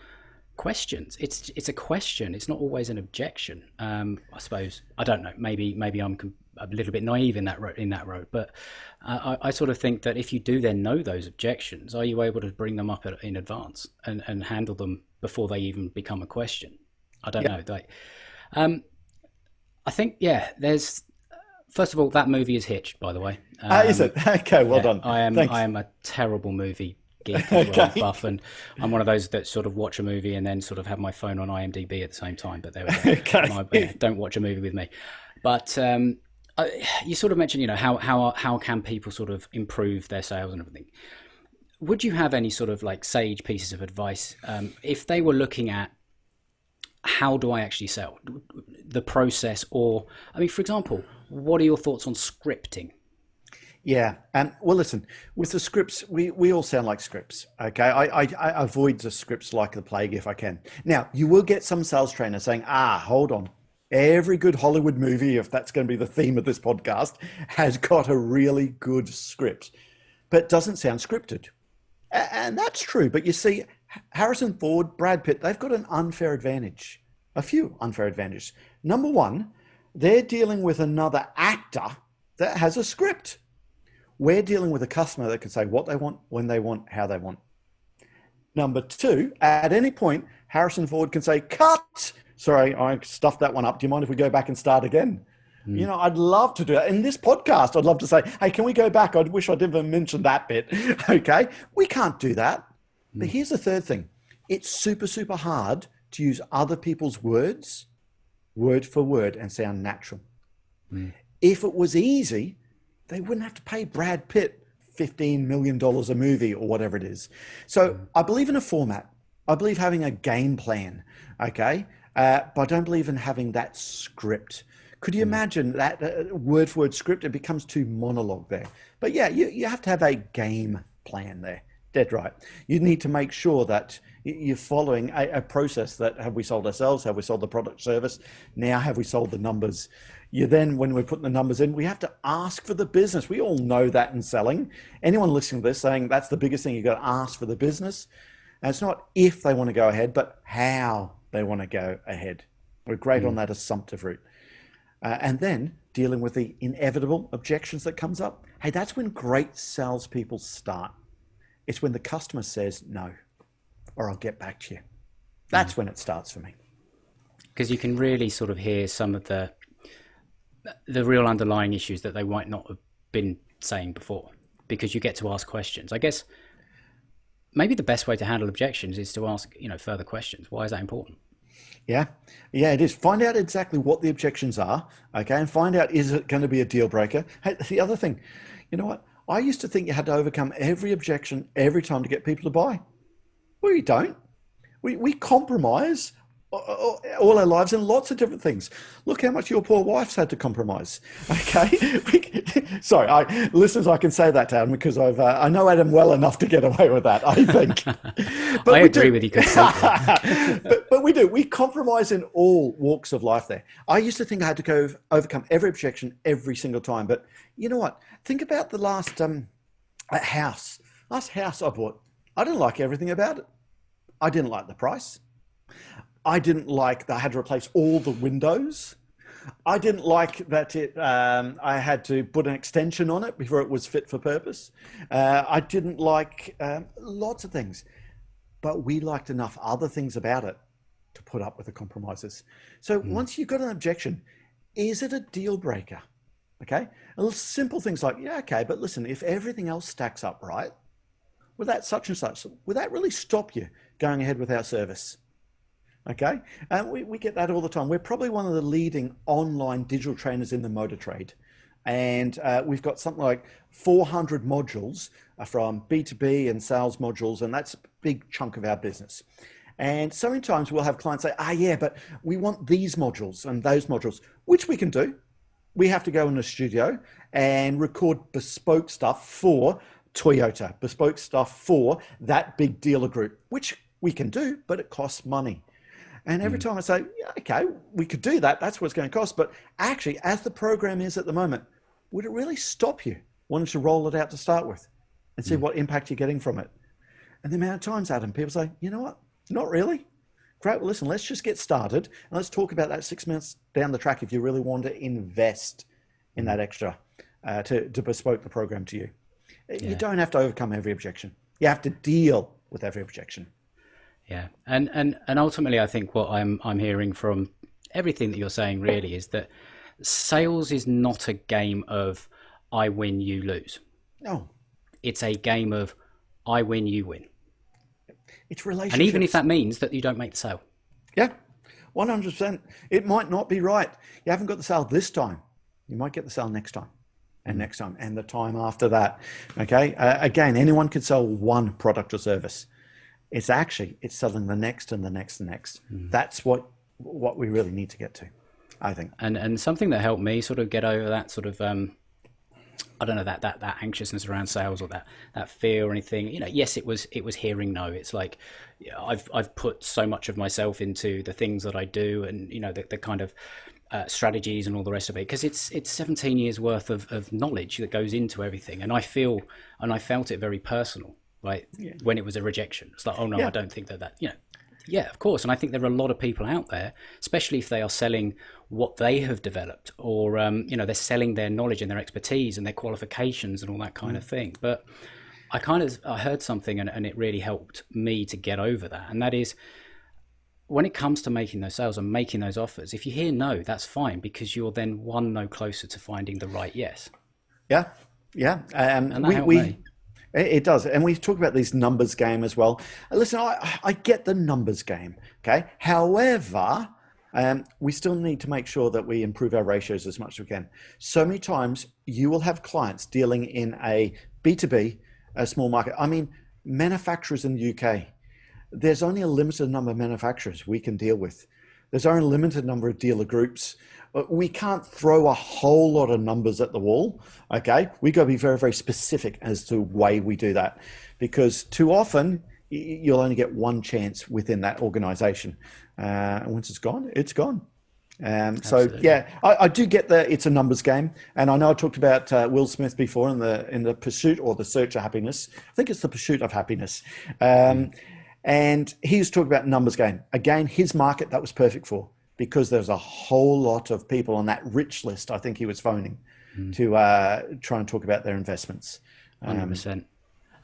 questions. It's a question. It's not always an objection. I suppose. I don't know. Maybe I'm a little bit naive in that road, but I sort of think that if you do then know those objections, are you able to bring them up in advance and handle them before they even become a question? I don't know. I think there's. First of all, that movie is Hitched, by the way. Is it? Okay, well done. I am a terrible movie geek as well, buff, and I'm one of those that sort of watch a movie and then sort of have my phone on IMDb at the same time. But there we go. Don't watch a movie with me. But you sort of mentioned, how can people sort of improve their sales and everything? Would you have any sort of like sage pieces of advice if they were looking at how do I actually sell, the process, or for example, what are your thoughts on scripting? Yeah. Well, listen, with the scripts, we all sound like scripts. Okay. I avoid the scripts like the plague if I can. Now, you will get some sales trainers saying, hold on. Every good Hollywood movie, if that's going to be the theme of this podcast, has got a really good script, but doesn't sound scripted. And that's true. But you see, Harrison Ford, Brad Pitt, they've got an unfair advantage, a few unfair advantages. Number one, they're dealing with another actor that has a script. We're dealing with a customer that can say what they want, when they want, how they want. Number two, at any point, Harrison Ford can say, cut. Sorry, I stuffed that one up. Do you mind if we go back and start again? I'd love to do that. In this podcast, I'd love to say, hey, can we go back? I wish I'd never mentioned that bit. Okay, we can't do that. But here's the third thing. It's super, super hard to use other people's words, word for word, and sound natural. If it was easy, they wouldn't have to pay Brad Pitt $15 million a movie or whatever it is. So I believe in a format. I believe having a game plan, okay? But I don't believe in having that script. Could you imagine that word for word script? It becomes too monologue there. But yeah, you have to have a game plan there. Dead right. You need to make sure that you're following a process that have we sold ourselves, have we sold the product service, now have we sold the numbers. You then, when we're putting the numbers in, we have to ask for the business. We all know that in selling. Anyone listening to this saying that's the biggest thing, you've got to ask for the business. And it's not if they want to go ahead, but how they want to go ahead. We're great on that assumptive route. And then dealing with the inevitable objections that comes up. Hey, that's when great salespeople start. It's when the customer says no, or I'll get back to you. That's when it starts for me. Because you can really sort of hear some of the real underlying issues that they might not have been saying before, because you get to ask questions. I guess maybe the best way to handle objections is to ask, further questions. Why is that important? Yeah, it is. Find out exactly what the objections are, okay, and find out, is it going to be a deal breaker? Hey, the other thing, you know what? I used to think you had to overcome every objection every time to get people to buy. Well, you don't. We compromise all our lives in lots of different things. Look how much your poor wife's had to compromise. Okay, sorry, listeners, I can say that to Adam because I know Adam well enough to get away with that, I think. But I agree with you completely. but we do. We compromise in all walks of life there. I used to think I had to go overcome every objection every single time. But you know what? Think about the last house I bought. I didn't like everything about it. I didn't like the price. I didn't like that I had to replace all the windows. I didn't like that I had to put an extension on it before it was fit for purpose. I didn't like lots of things, but we liked enough other things about it to put up with the compromises. So once you've got an objection, is it a deal breaker? Okay, little simple things like, yeah, okay, but listen, if everything else stacks up right, with that such and such, would that really stop you going ahead with our service? Okay, and we get that all the time. We're probably one of the leading online digital trainers in the motor trade. And we've got something like 400 modules from B2B and sales modules, and that's a big chunk of our business. And so many times we'll have clients say, yeah, but we want these modules and those modules, which we can do. We have to go in a studio and record bespoke stuff for Toyota, bespoke stuff for that big dealer group, which we can do, but it costs money. And every time I say, yeah, okay, we could do that, that's what it's going to cost. But actually, as the program is at the moment, would it really stop you wanting to roll it out to start with and see what impact you're getting from it? And the amount of times, Adam, people say, you know what, not really. Great, well, listen, let's just get started. And let's talk about that 6 months down the track if you really want to invest in that extra to bespoke the program to you. Yeah. You don't have to overcome every objection. You have to deal with every objection. Yeah, and ultimately, I think what I'm hearing from everything that you're saying really is that sales is not a game of I win, you lose. No, it's a game of I win, you win. It's relationships, and even if that means that you don't make the sale. Yeah, 100%. It might not be right. You haven't got the sale this time. You might get the sale next time, and next time, and the time after that. Okay. Again, anyone could sell one product or service. It's selling the next and the next and next. That's what we really need to get to, I think. And something that helped me sort of get over that sort of I don't know, that anxiousness around sales or that fear or anything. Yes, it was hearing no. It's like I've put so much of myself into the things that I do, and the kind of strategies and all the rest of it, because it's 17 years worth of knowledge that goes into everything, and I felt it very personal. Right. Yeah. When it was a rejection, it's like, oh no, I don't think that, yeah, of course. And I think there are a lot of people out there, especially if they are selling what they have developed, or, they're selling their knowledge and their expertise and their qualifications and all that kind of thing. But I heard something and it really helped me to get over that. And that is, when it comes to making those sales and making those offers, if you hear no, that's fine, because you're then one no closer to finding the right yes. Yeah. Yeah. And that helped me. It does. And we talk about these numbers game as well. Listen, I get the numbers game. Okay. However, we still need to make sure that we improve our ratios as much as we can. So many times you will have clients dealing in a B2B, a small market. I mean, manufacturers in the UK, there's only a limited number of manufacturers we can deal with. There's only a limited number of dealer groups. We can't throw a whole lot of numbers at the wall, okay? We got to be very, very specific as to the way we do that, because too often you'll only get one chance within that organization. And once it's gone, it's gone. So yeah, I do get that it's a numbers game, and I know I talked about Will Smith before in the pursuit or the search of happiness. I think it's the pursuit of happiness, and he was talking about numbers game. Again, his market that was perfect for, because there's a whole lot of people on that rich list. I think he was phoning to try and talk about their investments. 100%.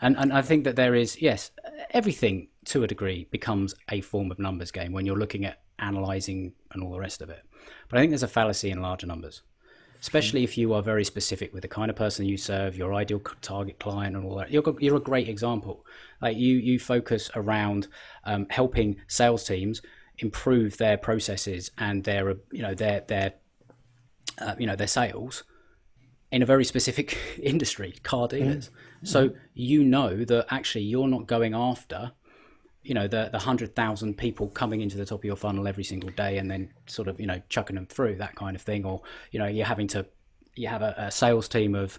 And I think that there is, yes, everything to a degree becomes a form of numbers game when you're looking at analyzing and all the rest of it. But I think there's a fallacy in larger numbers, especially if you are very specific with the kind of person you serve, your ideal target client and all that. You're a great example. Like you focus around helping sales teams improve their processes and their sales in a very specific industry, car dealers. So you know that actually you're not going after the 100,000 people coming into the top of your funnel every single day and then sort of chucking them through, that kind of thing. Or you have a sales team of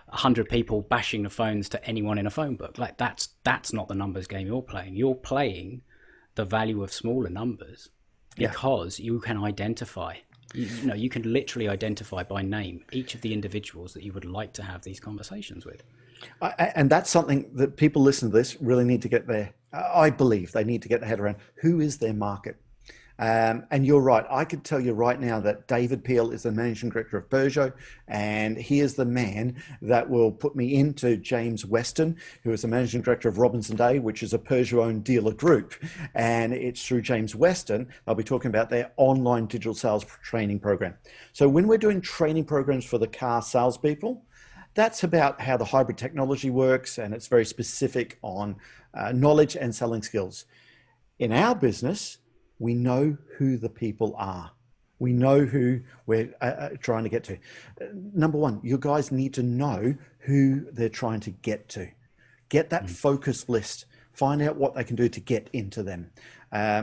100 people bashing the phones to anyone in a phone book. Like that's not the numbers game you're playing. You're playing the value of smaller numbers because you can identify, you can literally identify by name each of the individuals that you would like to have these conversations with. And that's something that people listening to this really need to get I believe they need to get their head around. Who is their market? And you're right. I could tell you right now that David Peel is the managing director of Peugeot, and he is the man that will put me into James Weston, who is the managing director of Robinson Day, which is a Peugeot-owned dealer group. And it's through James Weston, I'll be talking about their online digital sales training program. So when we're doing training programs for the car salespeople, that's about how the hybrid technology works, and it's very specific on knowledge and selling skills. In our business, we know who the people are. We know who we're trying to get to. Number one, you guys need to know who they're trying to get to. Get that focus list. Find out what they can do to get into them.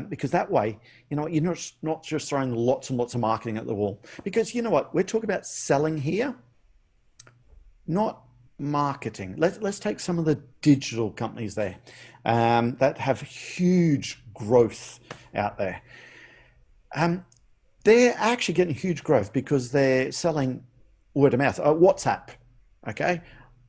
Because that way, you're not just throwing lots and lots of marketing at the wall. Because you know what? We're talking about selling here, not marketing. Let's take some of the digital companies there that have huge growth out there. They're actually getting huge growth because they're selling word of mouth. WhatsApp, okay?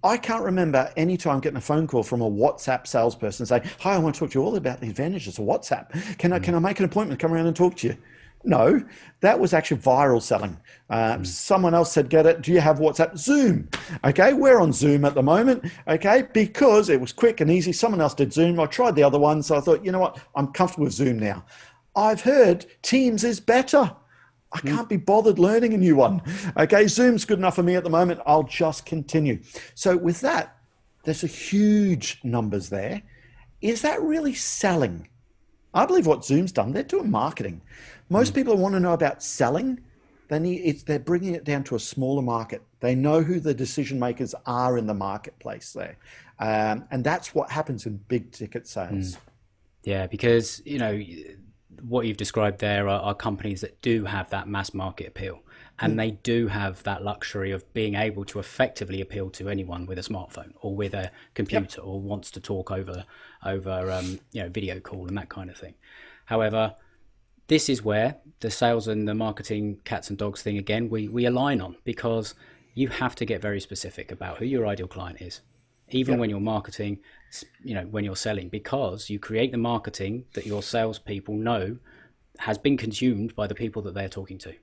I can't remember any time getting a phone call from a WhatsApp salesperson saying, "Hi, I want to talk to you all about the advantages of WhatsApp. Can I make an appointment to come around and talk to you?" No, that was actually viral selling. Someone else said, "Get it? Do you have WhatsApp?" Zoom. Okay, we're on Zoom at the moment. Okay, because it was quick and easy. Someone else did Zoom. I tried the other one, so I thought, you know what? I'm comfortable with Zoom now. I've heard Teams is better. I can't be bothered learning a new one. Okay, Zoom's good enough for me at the moment. I'll just continue. So with that, there's a huge numbers there. Is that really selling? I believe what Zoom's done, they're doing marketing. Most people want to know about selling. They're bringing it down to a smaller market. They know who the decision makers are in the marketplace there. And that's what happens in big ticket sales. Yeah, because, what you've described there are companies that do have that mass market appeal, and they do have that luxury of being able to effectively appeal to anyone with a smartphone or with a computer or wants to talk over video call and that kind of thing. However, this is where the sales and the marketing cats and dogs thing again we align on, because you have to get very specific about who your ideal client is, even when you're marketing, when you're selling, because you create the marketing that your salespeople know has been consumed by the people that they're talking to.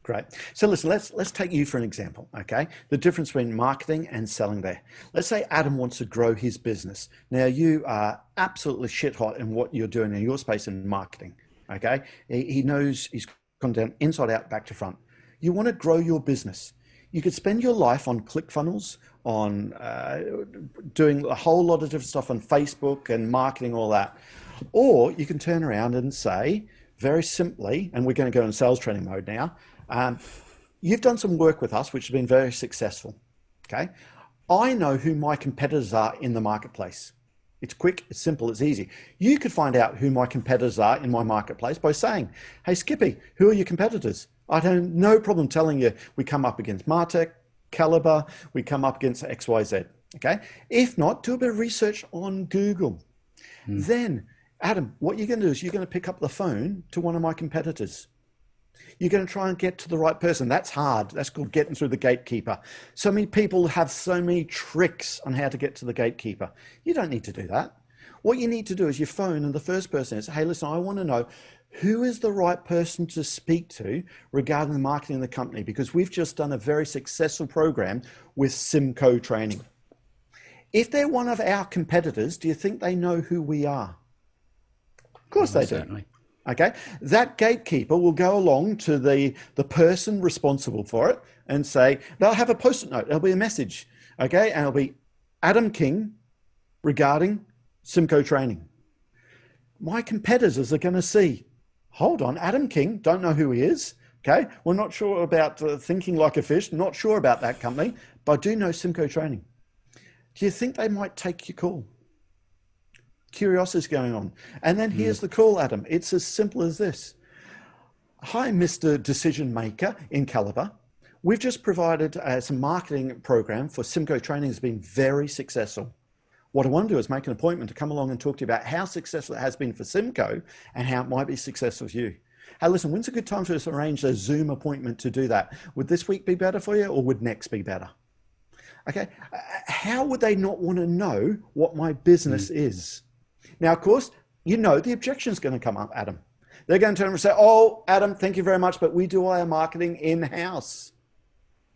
Great. So listen, let's take you for an example, okay? The difference between marketing and selling there. Let's say Adam wants to grow his business. Now you are absolutely shit hot in what you're doing in your space in marketing, okay? He knows he's gone down inside out, back to front. You want to grow your business. You could spend your life on ClickFunnels, on doing a whole lot of different stuff on Facebook and marketing, all that. Or you can turn around and say, very simply, and we're going to go in sales training mode now, you've done some work with us, which has been very successful, okay? I know who my competitors are in the marketplace. It's quick, it's simple, it's easy. You could find out who my competitors are in my marketplace by saying, hey, Skippy, who are your competitors? I have no problem telling you we come up against Martech, Caliber, we come up against XYZ. Okay. If not, do a bit of research on Google. Then, Adam, what you're going to do is you're going to pick up the phone to one of my competitors. You're going to try and get to the right person. That's hard. That's called getting through the gatekeeper. So many people have so many tricks on how to get to the gatekeeper. You don't need to do that. What you need to do is you phone and the first person is, hey, listen, I want to know who is the right person to speak to regarding the marketing of the company, because we've just done a very successful program with Symco Training. If they're one of our competitors, do you think they know who we are? Of course they do. Certainly. Okay, that gatekeeper will go along to the person responsible for it and say, they'll have a post-it note, there'll be a message, okay, and it'll be Adam King regarding Symco Training. My competitors are going to see, hold on, Adam King, don't know who he is, okay, we're not sure about thinking like a fish, not sure about that company, but I do know Symco Training. Do you think they might take your call? Curiosity is going on. And then here's the call, Adam. It's as simple as this. Hi, Mr. Decision Maker in Caliber. We've just provided some marketing program for Symco Training has been very successful. What I want to do is make an appointment to come along and talk to you about how successful it has been for Symco and how it might be successful for you. Hey, listen, when's a good time for us to arrange a Zoom appointment to do that? Would this week be better for you or would next be better? Okay, how would they not want to know what my business is? Now, of course, you know the objection is going to come up, Adam. They're going to turn and say, oh, Adam, thank you very much, but we do all our marketing in-house.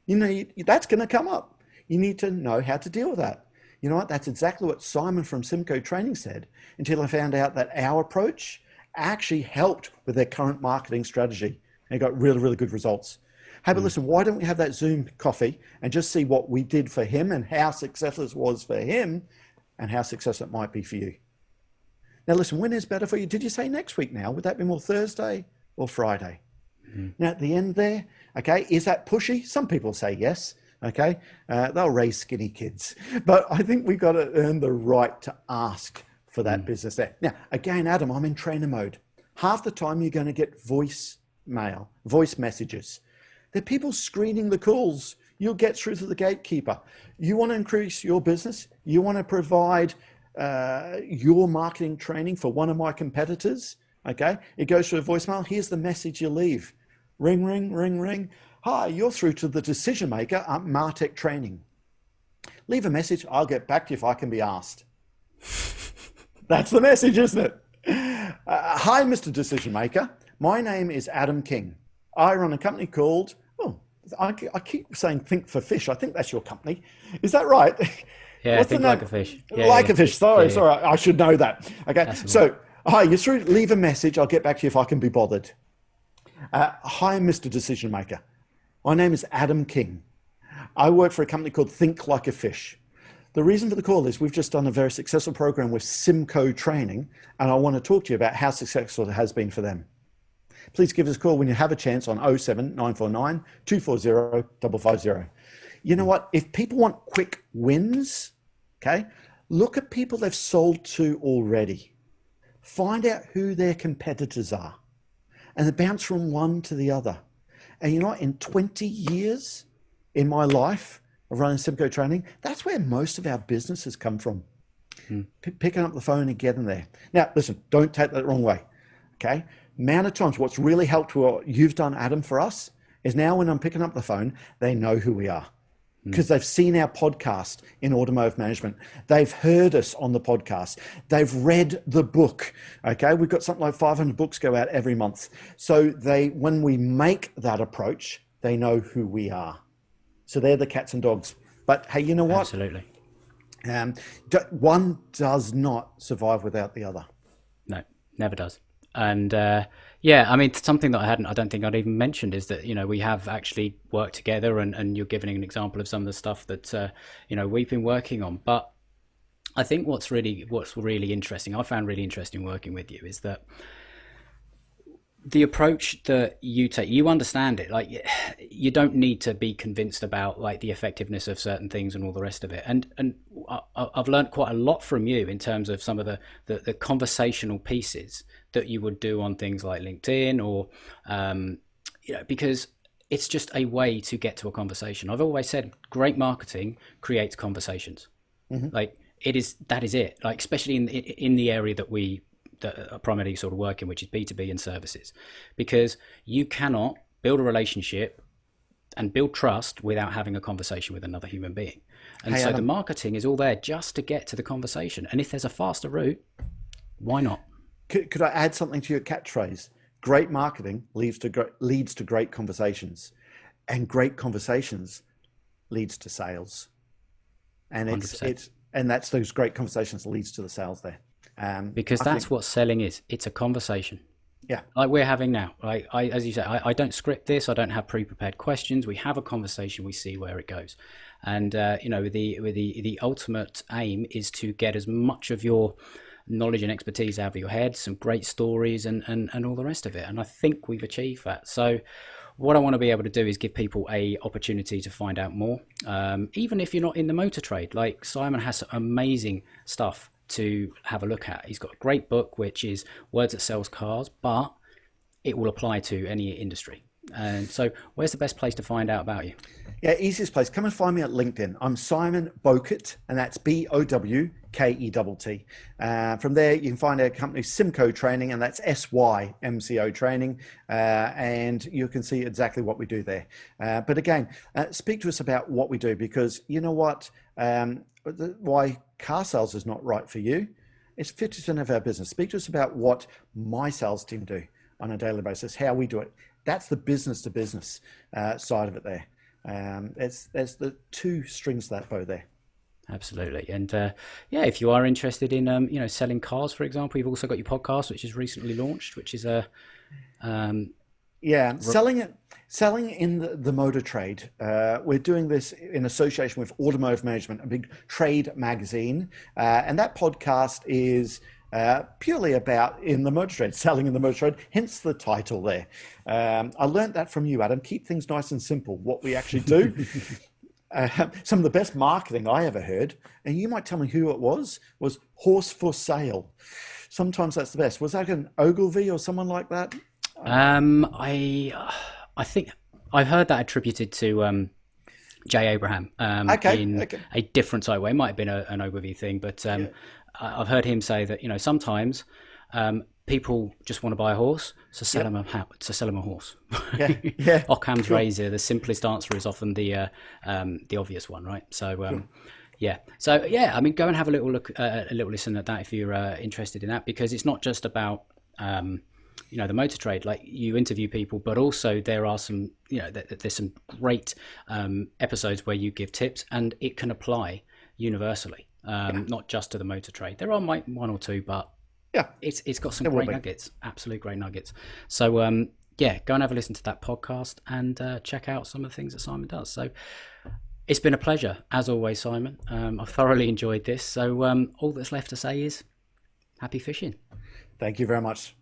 You know, that's going to come up. You need to know how to deal with that. You know what? That's exactly what Simon from Symco Training said, until I found out that our approach actually helped with their current marketing strategy. And got really, really good results. Hey, but listen, why don't we have that Zoom coffee and just see what we did for him and how successful it was for him and how successful it might be for you. Now, listen, when is better for you? Did you say next week now? Would that be more Thursday or Friday? Now, at the end there, okay, is that pushy? Some people say yes, okay. They'll raise skinny kids. But I think we've got to earn the right to ask for that business there. Now, again, Adam, I'm in trainer mode. Half the time you're going to get voice messages. They're people screening the calls. You'll get through to the gatekeeper. You want to increase your business? You want to provide your marketing training for one of my competitors, okay? It goes through a voicemail. Here's the message you leave. Ring, ring, ring, ring. Hi, you're through to the decision maker at Martech Training. Leave a message. I'll get back to you if I can be asked. That's the message, isn't it? Hi, Mr. Decision Maker. My name is Adam King. I run a company called, I keep saying Think for Fish. I think that's your company. Is that right? Yeah, Think Like a Fish. A Fish. Sorry. I should know that. Okay. So, hi, you're through. Leave a message. I'll get back to you if I can be bothered. Hi, Mr. Decision Maker. My name is Adam King. I work for a company called Think Like a Fish. The reason for the call is we've just done a very successful program with Symco Training, and I want to talk to you about how successful it has been for them. Please give us a call when you have a chance on 07 949 240 550. You know what? If people want quick wins, okay, look at people they've sold to already. Find out who their competitors are and then bounce from one to the other. And you know what? In 20 years in my life of running Symco Training, that's where most of our business has come from. Picking up the phone and getting there. Now, listen, don't take that the wrong way, okay? Amount of times, what's really helped what you've done, Adam, for us is now when I'm picking up the phone, they know who we are because they've seen our podcast in automotive management. They've heard us on the podcast. They've read the book. Okay. We've got something like 500 books go out every month. So when we make that approach, they know who we are. So they're the cats and dogs. But hey, you know what? Absolutely. One does not survive without the other. No, never does. And yeah, I mean, something that I don't think I'd even mentioned is that, you know, we have actually worked together and you're giving an example of some of the stuff that, you know, we've been working on. But I think what's really interesting, I found really interesting working with you is that the approach that you take, you understand it. Like, you don't need to be convinced about like the effectiveness of certain things and all the rest of it. And I've learned quite a lot from you in terms of some of the conversational pieces that you would do on things like LinkedIn, or because it's just a way to get to a conversation. I've always said great marketing creates conversations. Like, that is it. Like, especially in the area that are primarily sort of working, which is B2B and services, because you cannot build a relationship and build trust without having a conversation with another human being. And so the marketing is all there just to get to the conversation. And if there's a faster route, why not? Could I add something to your catchphrase? Great marketing leads to great conversations, and great conversations leads to sales. And that's those great conversations leads to the sales there. Because that's what selling is. It's a conversation. Yeah. Like we're having now. Like as you say, I don't script this. I don't have pre-prepared questions. We have a conversation. We see where it goes. And the ultimate aim is to get as much of your knowledge and expertise out of your head, some great stories, and all the rest of it. And I think we've achieved that. So what I want to be able to do is give people a opportunity to find out more, even if you're not in the motor trade. Like, Simon has some amazing stuff to have a look at. He's got a great book, which is Words That Sells Cars, but it will apply to any industry. And so where's the best place to find out about you? Yeah, easiest place. Come and find me at LinkedIn. I'm Simon Bowkett, and that's Bowkett. From there, you can find our company Symco Training, and that's SYMCO Training, and you can see exactly what we do there. But again, speak to us about what we do, because you know what? Why car sales is not right for you. It's 50% of our business. Speak to us about what my sales team do on a daily basis, how we do it. That's the business to business side of it there. There's the two strings to that bow there. Absolutely. And if you are interested in selling cars, for example, you've also got your podcast, which is recently launched, which is selling in the motor trade. We're doing this in association with Automotive Management, a big trade magazine, and that podcast is purely about in the motor trade, selling in the motor trade, hence the title there. I learned that from you, Adam. Keep things nice and simple, what we actually do. Some of the best marketing I ever heard, and you might tell me who it was horse for sale. Sometimes that's the best. Was that an Ogilvy or someone like that? I think I've heard that attributed to Jay Abraham in a different side way. It might have been an Ogilvy thing, but I've heard him say that sometimes people just want to buy a horse, so sell them a horse. Occam's razor. The simplest answer is often the obvious one, right? So go and have a little look, a little listen at that if you're interested in that, because it's not just about the motor trade. Like, you interview people, but also there are some there's some great episodes where you give tips, and it can apply universally, not just to the motor trade. There are one or two, but it's got some great nuggets, absolute great nuggets. So go and have a listen to that podcast and check out some of the things that Simon does. So it's been a pleasure as always, Simon. I've thoroughly enjoyed this. So all that's left to say is happy fishing. Thank you very much.